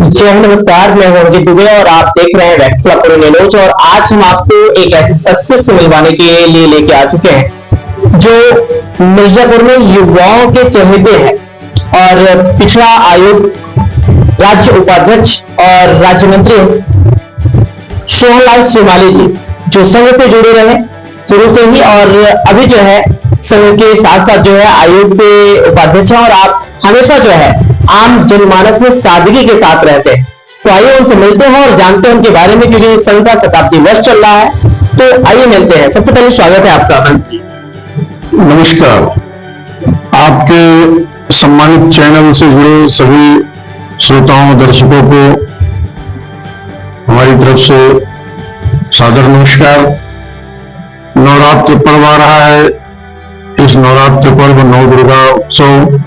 जी नमस्कार, मैं हूं अजय दुबे और आप देख रहे हैं वैक्सलापुरी न्यूज। और आज हम आपको एक ऐसे शख्सियत को मिलवाने के लिए लेके आ चुके हैं जो मिर्जापुर में युवाओं के चहेते हैं और पिछड़ा आयोग राज्य उपाध्यक्ष और राज्य मंत्री सोहनलाल श्रीमाली जी, जो संघ से जुड़े रहे शुरू से ही और अभी जो है संघ के साथ साथ जो है आयोग के उपाध्यक्ष हैं। और आप हमेशा जो है आम जनमानस में सादगी के साथ रहते हैं। तो आइए उनसे मिलते हैं और जानते हैं उनके बारे में, क्योंकि संघ का शताब्दी वर्ष चल रहा है। तो आइए मिलते हैं। सबसे पहले स्वागत है आपका। नमस्कार। आपके सम्मानित चैनल से जुड़े सभी श्रोताओं दर्शकों को हमारी तरफ से सादर नमस्कार। नवरात्र पर्व आ रहा है। इस नवरात्र पर्व नव दुर्गा उत्सव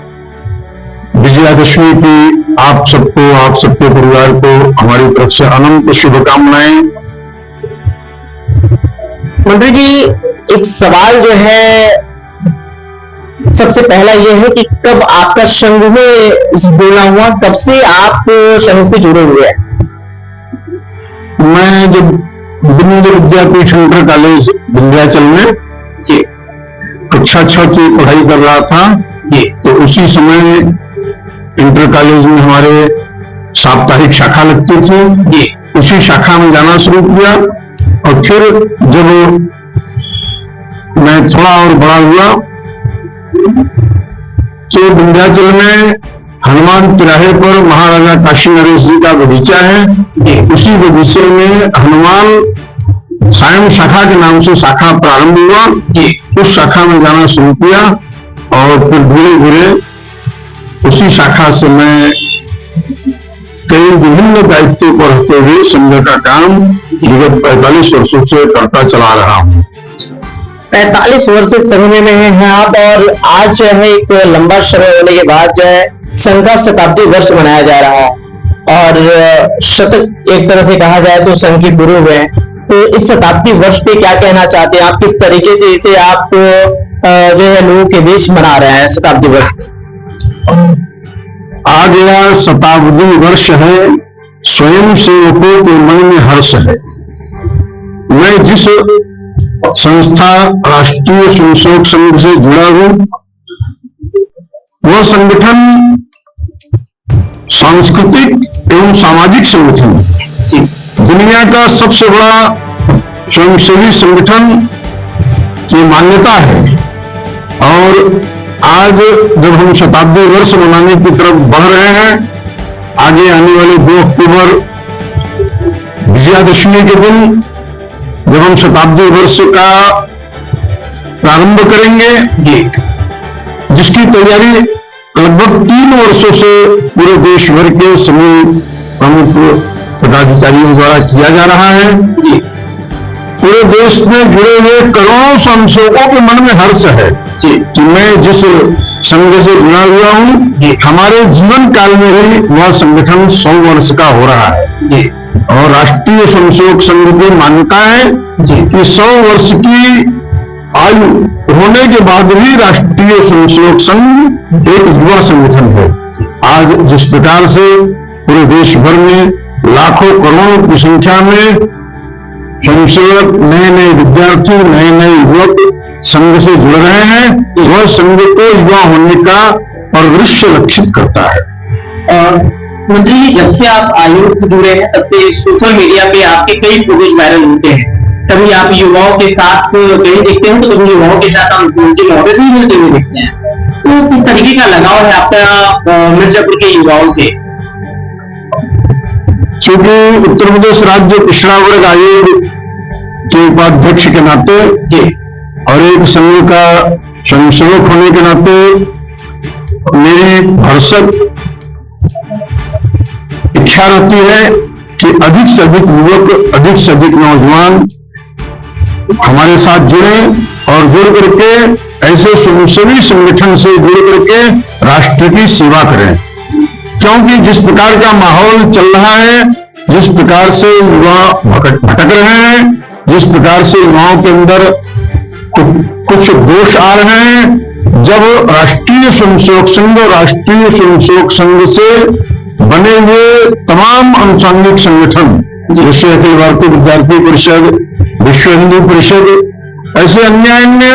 विजयादशमी की आप सबको, आप सबके परिवार को हमारी तरफ से अनंत शुभकामनाएं। मंत्री जी, एक सवाल जो है सबसे पहला ये है कि कब आपका संघ में जुड़ना हुआ, कब से आप संघ से जुड़े हुए हैं? मैं जब बिंद विद्यापीठ इंटर कॉलेज विंध्याचल में कक्षा 6 की पढ़ाई कर रहा था, तो उसी समय इंटर कॉलेज में हमारे साप्ताहिक शाखा लगती थी। उसी शाखा में जाना शुरू किया और फिर जब मैं थोड़ा और बड़ा हुआ तो विंध्याचल में हनुमान तिराहे पर महाराजा काशी नरेश जी का बगीचा है। उसी बगीचे में हनुमान सायं शाखा के नाम से शाखा प्रारंभ हुआ। उस शाखा में जाना शुरू किया और फिर धीरे धीरे उसी शाखा से मैं कई विभिन्न दायित्वों पर रहते हुए संघ का काम विगत 45 वर्षों से करता चला रहा हूँ। 45 वर्ष से संघ में हैं आप, और आज जो है एक लंबा समय होने के बाद जो है संघ का शताब्दी वर्ष मनाया जा रहा है और शतक एक तरह से कहा जाए तो संघ के गुरु हुए हैं। तो इस शताब्दी वर्ष पे क्या कहना चाहते हैं आप? किस तरीके से इसे आप जो है लोगों के बीच मना रहे हैं शताब्दी वर्ष? आ गया शताब्दी वर्ष है, स्वयं सेवकों के मन में हर्ष है। मैं जिस संस्था राष्ट्रीय स्वयंसेवक संघ से जुड़ा हूं, वह संगठन सांस्कृतिक एवं सामाजिक संगठन दुनिया का सबसे बड़ा स्वयंसेवी संगठन की मान्यता है। और आज जब हम शताब्दी वर्ष मनाने की तरफ बढ़ रहे हैं, आगे आने वाले 2 अक्टूबर विजयादशमी के दिन जब हम शताब्दी वर्ष का प्रारंभ करेंगे, जिसकी तैयारी लगभग 3 वर्षों से पूरे देश भर के सभी प्रमुख पदाधिकारियों द्वारा किया जा रहा है। पूरे देश में जुड़े हुए करोड़ों स्वयंसेवकों के मन में हर्ष है कि मैं जिस संघ से जुड़ा हुआ हूँ, हमारे जीवन काल में ही वह संगठन 100 वर्ष का हो रहा है। और राष्ट्रीय स्वयंसेवक संघ की मान्यता है कि 100 वर्ष की आयु होने के बाद भी राष्ट्रीय स्वयंसेवक संघ एक युवा संगठन है। आज जिस प्रकार से पूरे देश भर में लाखों करोड़ों की संख्या में स्वयंसेवक, नए नए विद्यार्थी, नए नए युवक संघ से जुड़ रहे हैं, वह संघ को युवा होने का और भविष्य लक्षित करता है। मंत्री जी, जब से आप आयोग से जुड़े हैं तब से सोशल मीडिया पे आपके कई फोटोज वायरल होते हैं। कभी आप युवाओं के साथ कहीं देखते हैं तो कभी युवाओं के साथ आप उनके मॉडल ही मिलते हुए देखते हैं। तो किस तरीके का लगाव है आपका मिर्जापुर के युवाओं से? क्योंकि उत्तर प्रदेश राज्य पिछड़ा वर्ग आयोग के उपाध्यक्ष के नाते और एक संघ का स्वयंसेवक होने के नाते मेरी भरसक इच्छा रहती है कि अधिक से अधिक युवक, अधिक से अधिक नौजवान हमारे साथ जुड़े और जुड़ करके ऐसे स्वयंसेवी संगठन से जुड़ करके राष्ट्र की सेवा करें। क्योंकि जिस प्रकार का माहौल चल रहा है, जिस प्रकार से युवा भटक रहे हैं, जिस प्रकार से युवाओं के अंदर कुछ दोष आ रहे हैं, जब राष्ट्रीय स्वयंसेवक संघ और राष्ट्रीय स्वयंसेवक संघ से बने हुए तमाम तमाम अनुसांगिक संगठन जैसे अखिल भारतीय विद्यार्थी परिषद, विश्व हिंदू परिषद, ऐसे अन्य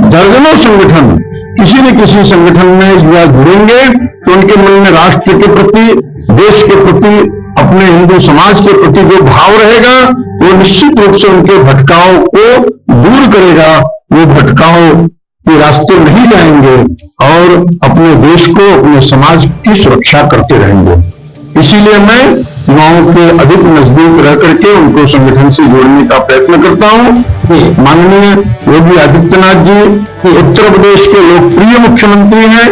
दर्जनों संगठन, किसी न किसी संगठन में युवा जुड़ेंगे तो उनके मन में राष्ट्र के प्रति, देश के प्रति, अपने हिंदू समाज के प्रति जो भाव रहेगा वो निश्चित रूप से उनके भटकाव को दूर करेगा। वो भटकाव के रास्ते नहीं जाएंगे और अपने देश को, अपने समाज की सुरक्षा करते रहेंगे। इसीलिए मैं युवाओं के अधिक नजदीक रह करके उनको संगठन से जोड़ने का प्रयत्न करता हूँ। माननीय योगी आदित्यनाथ जी उत्तर प्रदेश के लोकप्रिय मुख्यमंत्री हैं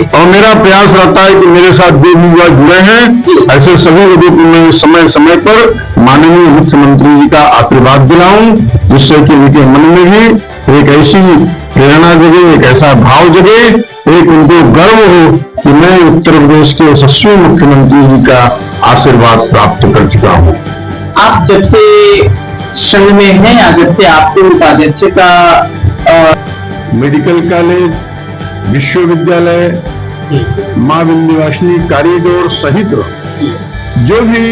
और मेरा प्रयास रहता है कि मेरे साथ जो भी युवा जुड़े हैं ऐसे सभी लोगों को मैं समय समय पर माननीय मुख्यमंत्री जी का आशीर्वाद दिलाऊं, जिससे कि उनके मन में भी एक ऐसी प्रेरणा जगे, एक ऐसा भाव जगे, एक उनको गर्व हो कि मैं उत्तर प्रदेश के यशस्वी मुख्यमंत्री जी का आशीर्वाद प्राप्त कर चुका हूँ। आप जब से संघ में हैं या जब से आपको उपाध्यक्ष का मेडिकल कॉलेज, विश्वविद्यालय, मां विंध्यवासिनी कॉरिडोर सहित जो भी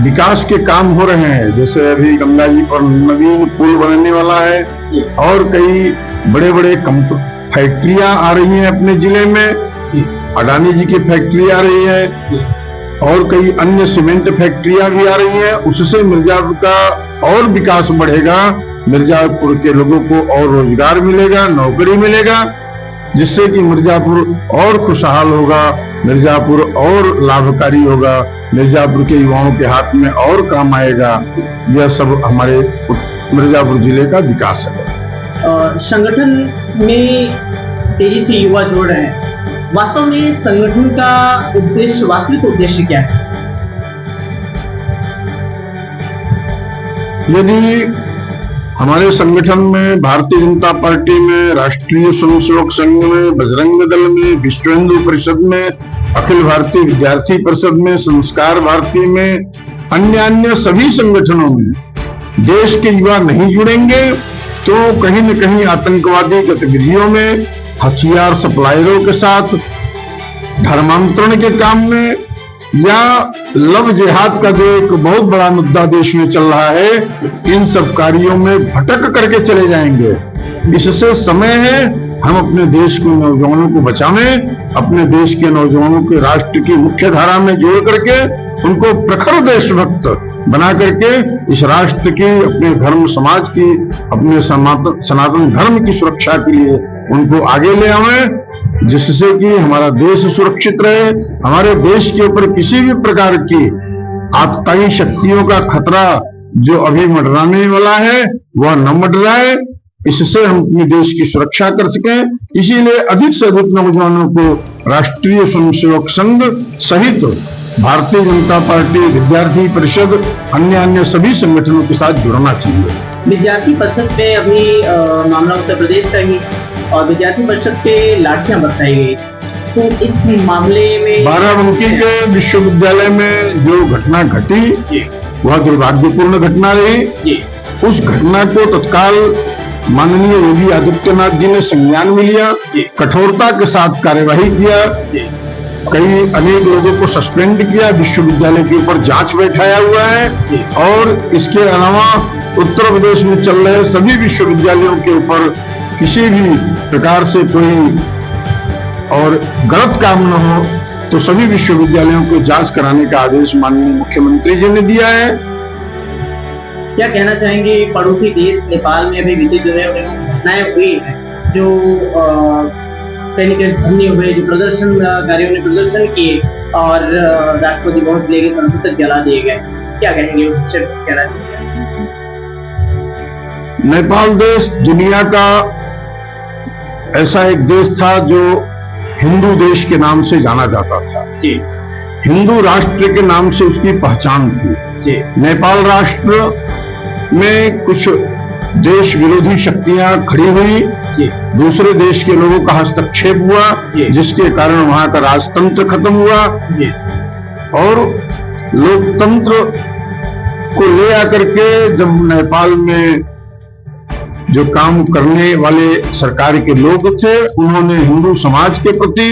विकास के काम हो रहे हैं, जैसे अभी गंगा जी पर नवीन पुल बनने वाला है और कई बड़े बड़े फैक्ट्रियां आ रही हैं अपने जिले में, अडानी जी की फैक्ट्री आ रही है और कई अन्य सीमेंट फैक्ट्रियां भी आ रही हैं। उससे मिर्जापुर का और विकास बढ़ेगा, मिर्जापुर के लोगों को और रोजगार मिलेगा, नौकरी मिलेगा, जिससे कि मिर्जापुर और खुशहाल होगा, मिर्जापुर और लाभकारी होगा, मिर्जापुर के युवाओं के हाथ में और काम आएगा। यह सब हमारे मिर्जापुर जिले का विकास है। संगठन में तेजी से युवा जोड़ रहे हैं, वास्तव में संगठन का उद्देश्य, वास्तविक उद्देश्य क्या है? यदि हमारे संगठन में, भारतीय जनता पार्टी में, राष्ट्रीय स्वयंसेवक संघ में, बजरंग दल में, विश्व हिंदू परिषद में, अखिल भारतीय विद्यार्थी परिषद में, संस्कार भारती में, अन्य सभी संगठनों में देश के युवा नहीं जुड़ेंगे तो कहीं न कहीं आतंकवादी गतिविधियों में, हथियार सप्लायरों के साथ, धर्मांतरण के काम में या लव जिहाद का जो एक बहुत बड़ा मुद्दा देश में चल रहा है, इन सब कार्यों में भटक करके चले जाएंगे। इससे समय है हम अपने देश के नौजवानों को बचावें, अपने देश के नौजवानों के राष्ट्र की मुख्य धारा में जोड़ करके उनको प्रखर देशभक्त बना करके इस राष्ट्र की, अपने धर्म समाज की, अपने सनातन धर्म की सुरक्षा के लिए उनको आगे ले आवें, जिससे कि हमारा देश सुरक्षित रहे, हमारे देश के ऊपर किसी भी प्रकार की आतताई शक्तियों का खतरा जो अभी मंडराने वाला है वह न मंडराए, इससे हम अपने देश की सुरक्षा कर सकें। इसीलिए अधिक से अधिक नौजवानों को राष्ट्रीय स्वयंसेवक संघ सहित भारतीय जनता पार्टी, विद्यार्थी परिषद, अन्य सभी संगठनों के साथ जुड़ना चाहिए। विद्यार्थी परिषद में अभी मामला उत्तर प्रदेश का ही, और विद्यार्थी परिषद पे लाठियां बरसाई गई, तो इस मामले में बाराबंकी के विश्वविद्यालय में जो घटना घटी वह दुर्भाग्यपूर्ण घटना रही। उस घटना को तत्काल माननीय योगी आदित्यनाथ जी ने संज्ञान में लिया, कठोरता के साथ कार्यवाही किया, कई अनेक लोगों को सस्पेंड किया, विश्वविद्यालय के ऊपर जांच बैठाया हुआ है और इसके अलावा उत्तर प्रदेश में चल रहे सभी विश्वविद्यालयों के ऊपर किसी भी प्रकार से कोई और गलत काम न हो तो सभी विश्वविद्यालयों को जांच कराने का आदेश माननीय मुख्यमंत्री जी ने दिया है। क्या कहना चाहेंगे, पड़ोसी देश नेपाल में अभी बीते दिनों में घटनाएं हुई हैं जो कहीं धरने हुए, जो प्रदर्शनकारियों ने प्रदर्शन किए और राष्ट्रपति भवन लेके संसद तक जला दिए गए, क्या कहेंगे? नेपाल देश दुनिया का ऐसा एक देश था जो हिंदू देश के नाम से जाना जाता था जी। हिंदू राष्ट्र के नाम से उसकी पहचान थी जी। नेपाल राष्ट्र में कुछ देश विरोधी शक्तियां खड़ी हुई, दूसरे देश के लोगों का हस्तक्षेप हुआ, जिसके कारण वहां का राजतंत्र खत्म हुआ और लोकतंत्र को ले आकर के जब नेपाल में जो काम करने वाले सरकार के लोग थे उन्होंने हिंदू समाज के प्रति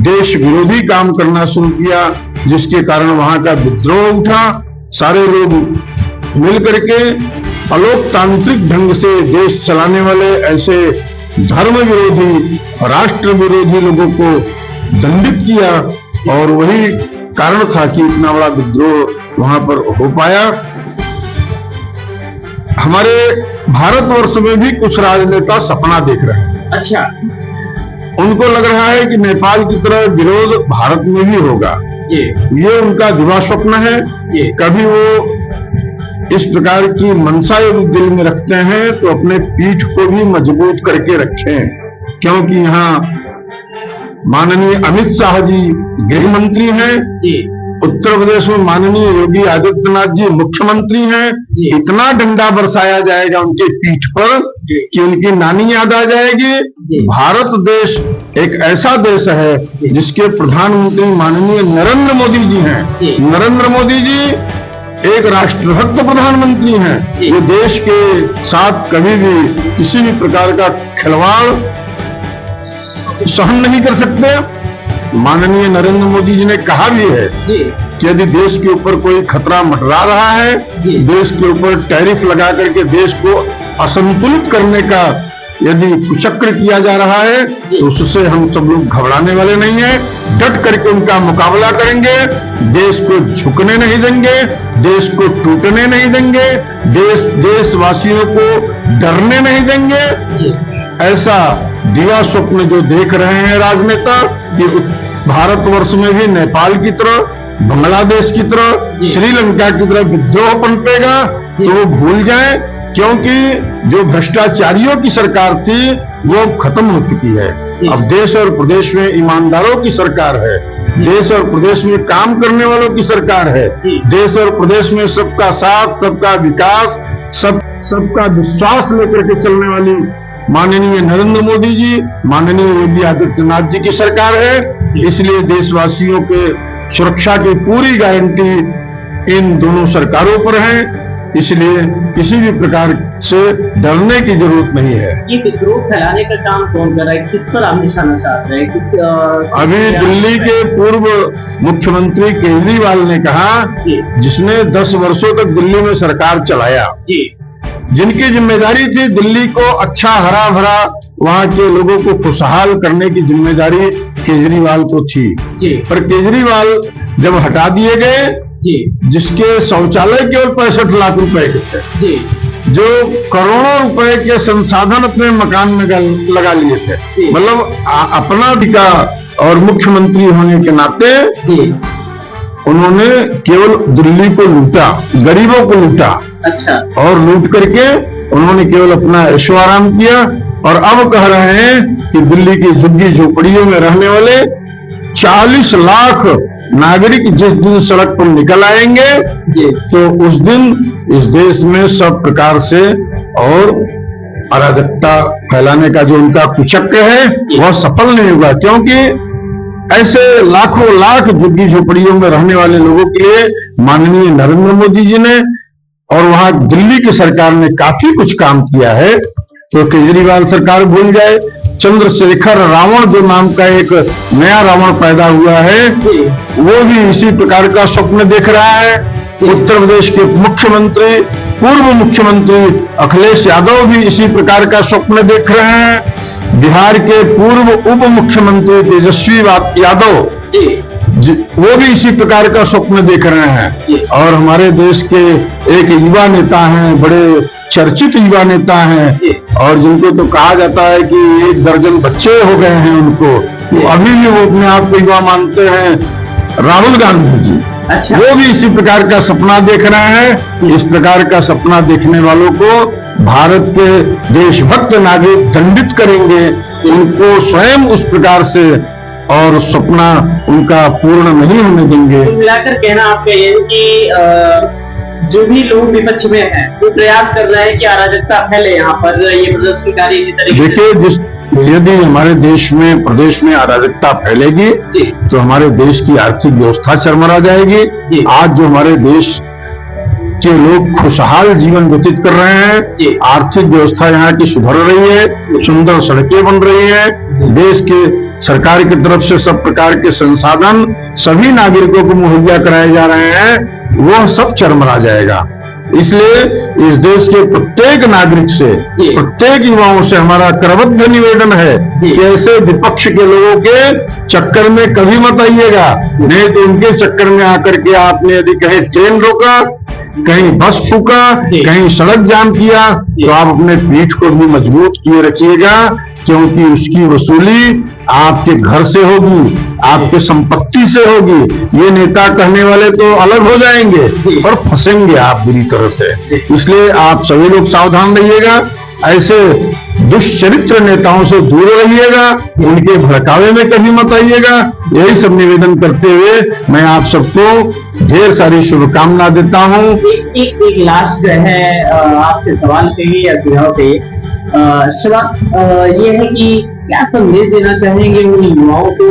देश विरोधी काम करना शुरू किया, जिसके कारण वहां का विद्रोह उठा। सारे लोग मिल करके अलोकतांत्रिक ढंग से देश चलाने वाले ऐसे धर्म विरोधी, राष्ट्र विरोधी लोगों को दंडित किया, और वही कारण था कि इतना बड़ा विद्रोह वहां पर हो पाया। हमारे भारतवर्ष में भी कुछ राजनेता सपना देख रहे हैं। अच्छा, उनको लग रहा है कि नेपाल की तरह विरोध भारत में भी होगा। ये उनका दिवा स्वप्न है। कभी वो इस प्रकार की मंशा यदि दिल में रखते हैं तो अपने पीठ को भी मजबूत करके रखें, क्योंकि यहाँ माननीय अमित शाह जी गृह मंत्री हैं, उत्तर प्रदेश में माननीय योगी आदित्यनाथ जी मुख्यमंत्री हैं। इतना डंडा बरसाया जाएगा उनके पीठ पर कि उनकी नानी याद आ जाएगी। भारत देश एक ऐसा देश है जिसके प्रधानमंत्री माननीय नरेंद्र मोदी जी हैं। नरेंद्र मोदी जी एक राष्ट्रभक्त प्रधानमंत्री हैं। ये देश के साथ कभी भी किसी भी प्रकार का खिलवाड़ सहन नहीं कर सकते। माननीय नरेंद्र मोदी जी ने कहा भी है कि यदि देश के ऊपर कोई खतरा मंडरा रहा है, देश के ऊपर टैरिफ लगा करके देश को असंतुलित करने का यदि कुचक्र किया जा रहा है, तो उससे हम सब लोग घबराने वाले नहीं हैं। डट करके उनका मुकाबला करेंगे, देश को झुकने नहीं देंगे, देश को टूटने नहीं देंगे, देशवासियों को डरने नहीं देंगे। ऐसा दिवा स्वप्न जो देख रहे हैं राजनेता कि भारतवर्ष में भी नेपाल की तरह, बांग्लादेश की तरह, श्रीलंका की तरह विद्रोह पनपेगा, तो वो भूल जाएं, क्योंकि जो भ्रष्टाचारियों की सरकार थी वो खत्म हो चुकी है। अब देश और प्रदेश में ईमानदारों की सरकार है, देश और प्रदेश में काम करने वालों की सरकार है, देश और प्रदेश में सबका साथ, सबका विकास, सबका विश्वास लेकर के चलने वाली माननीय नरेंद्र मोदी जी, माननीय योगी आदित्यनाथ जी की सरकार है। इसलिए देशवासियों के सुरक्षा की पूरी गारंटी इन दोनों सरकारों पर है। इसलिए किसी भी प्रकार से डरने की जरूरत नहीं है। ये विद्रोह फैलाने का काम कौन कर रहा है? किस पर आप निशाना चाहते हैं? अभी दिल्ली के पूर्व मुख्यमंत्री केजरीवाल ने कहा, जिसने 10 वर्षों तक दिल्ली में सरकार चलाया, जिनकी जिम्मेदारी थी दिल्ली को अच्छा हरा भरा, वहां के लोगों को खुशहाल करने की जिम्मेदारी केजरीवाल को थी। पर केजरीवाल जब हटा दिए गए, जिसके शौचालय केवल 65 लाख रुपए के थे, जो करोड़ों रुपए के संसाधन अपने मकान में लगा लिए थे, मतलब अपना अधिकार और मुख्यमंत्री होने के नाते उन्होंने केवल दिल्ली को लूटा, गरीबों को लूटा। अच्छा। और लूट करके उन्होंने केवल अपना ऐशो आराम किया, और अब कह रहे हैं कि दिल्ली की झुग्गी झोपड़ियों में रहने वाले 40 लाख नागरिक जिस दिन सड़क पर निकल आएंगे, तो उस दिन इस देश में सब प्रकार से और अराजकता फैलाने का जो उनका कुचक्र है वह सफल नहीं होगा। क्योंकि ऐसे लाखों लाख झुग्गी झोपड़ियों में रहने वाले लोगों के लिए माननीय नरेंद्र मोदी जी ने और वहां दिल्ली की सरकार ने काफी कुछ काम किया है। तो केजरीवाल सरकार भूल जाए। चंद्रशेखर रावण जो नाम का एक नया रावण पैदा हुआ है, वो भी इसी प्रकार का स्वप्न देख रहा है। उत्तर प्रदेश के मुख्यमंत्री, पूर्व मुख्यमंत्री अखिलेश यादव भी इसी प्रकार का स्वप्न देख रहे हैं। बिहार के पूर्व उप मुख्यमंत्री तेजस्वी यादव वो भी इसी प्रकार का स्वप्न देख रहे हैं। और हमारे देश के एक युवा नेता हैं, बड़े चर्चित युवा नेता हैं, और जिनको तो कहा जाता है कि 1 दर्जन बच्चे हो गए हैं उनको, तो अभी भी वो अपने आप को युवा मानते हैं, राहुल गांधी जी। अच्छा। वो भी इसी प्रकार का सपना देख रहे हैं। इस प्रकार का सपना देखने वालों को भारत के देशभक्त नागरिक दंडित करेंगे, उनको स्वयं उस प्रकार से और सपना उनका पूर्ण नहीं होने देंगे। मिलाकर कहना आपका ये कि जो भी लोग विपक्ष में हैं वो प्रयास कर रहे हैं कि अराजकता फैले यहाँ पर, ये प्रदर्शनकारी इसी तरीके। देखिए, यदि हमारे देश में, प्रदेश में अराजकता फैलेगी तो हमारे देश की आर्थिक व्यवस्था चरमरा जाएगी। आज जो हमारे देश के लोग खुशहाल जीवन व्यतीत कर रहे हैं, आर्थिक व्यवस्था यहाँ की सुधर रही है, सुंदर सड़कें बन रही हैं, देश के सरकार की तरफ से सब प्रकार के संसाधन सभी नागरिकों को मुहैया कराए जा रहे हैं, वह सब चरमरा जाएगा। इसलिए इस देश के प्रत्येक नागरिक से, प्रत्येक युवाओं से हमारा करबद्ध निवेदन है कि ऐसे विपक्ष के लोगों के चक्कर में कभी मत आइएगा, नहीं तो उनके चक्कर में आकर के आपने यदि कहीं ट्रेन रोका, कहीं बस फूका, कहीं सड़क जाम किया, तो आप अपने पीठ को भी मजबूत किए रखिएगा, क्योंकि उसकी वसूली आपके घर से होगी, आपके संपत्ति से होगी। ये नेता कहने वाले तो अलग हो जाएंगे और फंसेंगे आप बुरी तरह से। इसलिए आप सभी लोग सावधान रहिएगा, ऐसे दुष्चरित्र नेताओं से दूर रहिएगा, उनके भड़कावे में कभी मत आइएगा। यही सब निवेदन करते हुए मैं आप सबको ढेर सारी शुभकामना देता हूँ। एक लास्ट जो है आपसे सवाल पे या सुझाव पे ये है कि क्या संदेश देना चाहेंगे उन युवाओं को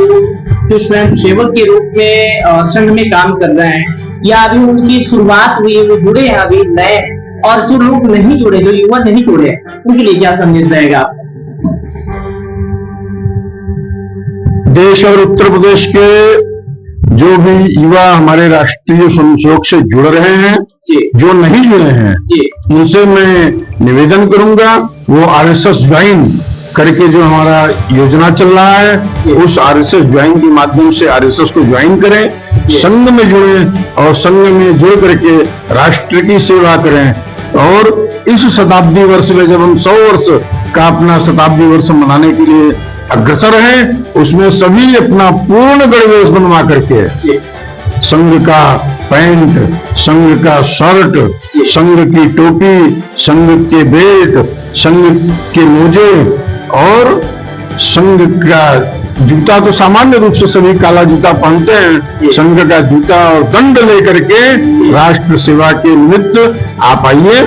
जो स्वयं सेवक के रूप में संघ में काम कर रहे हैं, या अभी उनकी शुरुआत हुई, वो जुड़े हैं अभी नए, और जो लोग नहीं जुड़े, जो युवा नहीं जुड़े, उनके लिए क्या संदेश रहेगा आपका? देश और उत्तर प्रदेश के जो भी युवा हमारे राष्ट्रीय स्वयंसेवक से जुड़ रहे हैं, जो नहीं जुड़े हैं, उनसे मैं निवेदन करूंगा वो आरएसएस ज्वाइन करके जो हमारा योजना चल रहा है, उस आरएसएस ज्वाइन के माध्यम से आरएसएस को ज्वाइन करें, संघ में जुड़ें और संघ में जुड़ करके राष्ट्र की सेवा करें। और इस शताब्दी वर्ष में जब हम 100 वर्ष का अपना शताब्दी वर्ष मनाने के लिए अग्रसर हैं, उसमें सभी अपना पूर्ण गणवेश बनवा करके संघ का पैंट, संघ का शर्ट, संघ की टोपी, संघ के बेल्ट, संघ के मोजे और संघ का जूता, तो सामान्य रूप से सभी काला जूता पहनते हैं, संघ का जूता और दंड लेकर के राष्ट्र सेवा के निमित्त आप आइए,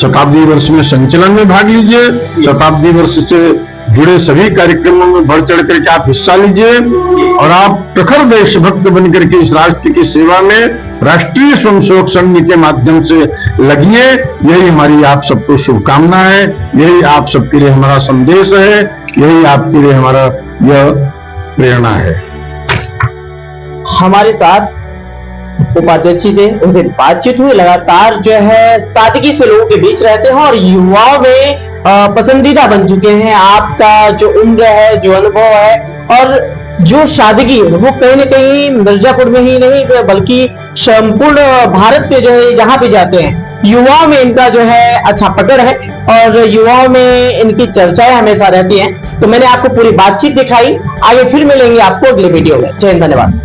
शताब्दी वर्ष में संचलन में भाग लीजिए, शताब्दी वर्ष से जुड़े सभी कार्यक्रमों में बढ़ चढ़ करके आप हिस्सा लीजिए और आप प्रखर देशभक्त बनकर के इस राष्ट्र की सेवा में राष्ट्रीय स्वयंसेवक संघ के माध्यम से लगिए। यही हमारी आप सबको शुभकामना है, यही आप सबके लिए हमारा संदेश है, यही आपके लिए हमारा यह प्रेरणा है। हमारे साथ उपाध्यक्ष जी थे, उनसे बातचीत हुई। लगातार जो है सादगी से लोगों के बीच रहते हैं और युवाओं में पसंदीदा बन चुके हैं। आपका जो उम्र है, जो अनुभव है और जो सादगी, वो कहीं न कहीं मिर्जापुर में ही नहीं बल्कि संपूर्ण भारत पे जो है जहां पे जाते हैं, युवाओं में इनका जो है अच्छा पकड़ है और युवाओं में इनकी चर्चाएं हमेशा रहती हैं। तो मैंने आपको पूरी बातचीत दिखाई, आगे फिर मिलेंगे आपको अगले वीडियो में। जय हिंद, धन्यवाद।